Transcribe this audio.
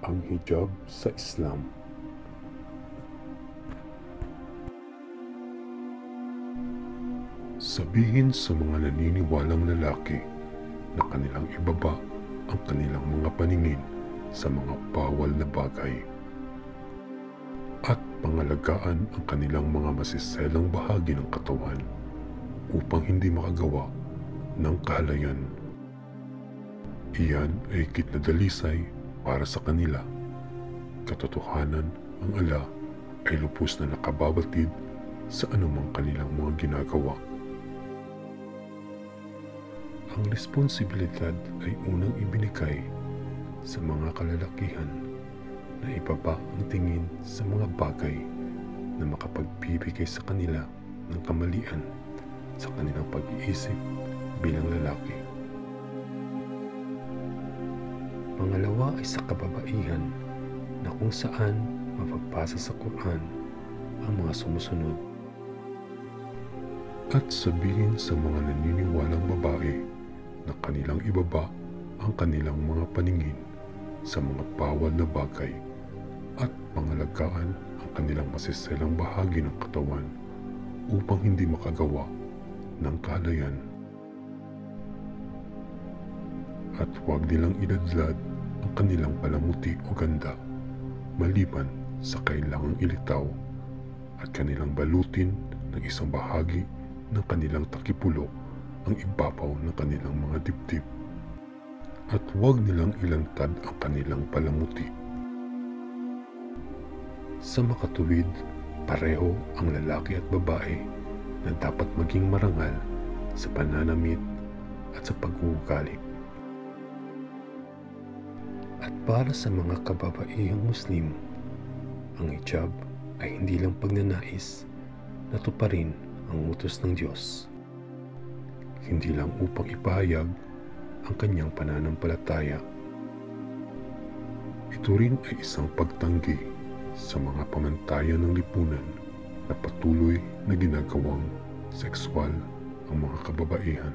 Ang hijab sa Islam. Sabihin sa mga naniniwalang lalaki na kanilang ibaba ang kanilang mga paningin sa mga bawal na bagay at pangalagaan ang kanilang mga masiselang bahagi ng katawan upang hindi makagawa ng kahalayan. Iyan ay higit na dalisay para sa kanila. Katotohanan, ang ala ay lubos na nakababatid sa anumang kanilang mga ginagawa. Ang responsibilidad ay unang ibinigay sa mga kalalakihan na ibaba ang tingin sa mga bagay na makapagbibigay sa kanila ng kamalian sa kanilang pag-iisip bilang lalaki. Pangalawa ay sa kababaihan na kung saan mapagpasa sa Quran ang mga sumusunod. At sabihin sa mga naniniwalang babae na kanilang ibaba ang kanilang mga paningin sa mga bawal na bagay at pangalagaan ang kanilang masiselang bahagi ng katawan upang hindi makagawa ng kahalayan. At huwag nilang iladlad ang kanilang palamuti o ganda maliban sa kailangang ilitaw at kanilang balutin ng isang bahagi ng kanilang takipulo ang ibabaw ng kanilang mga dibdib. At huwag nilang ilantad ang kanilang palamuti. Sa makatuwid, pareho ang lalaki at babae na dapat maging marangal sa pananamit at sa pag-uugali. At para sa mga kababaihang Muslim, ang hijab ay hindi lang pagnanais na tuparin ang utos ng Diyos. Hindi lang upang ipahayag ang kanyang pananampalataya. Ito rin ay isang pagtanggi sa mga pamantayan ng lipunan na patuloy na ginagawang sekswal ang mga kababaihan.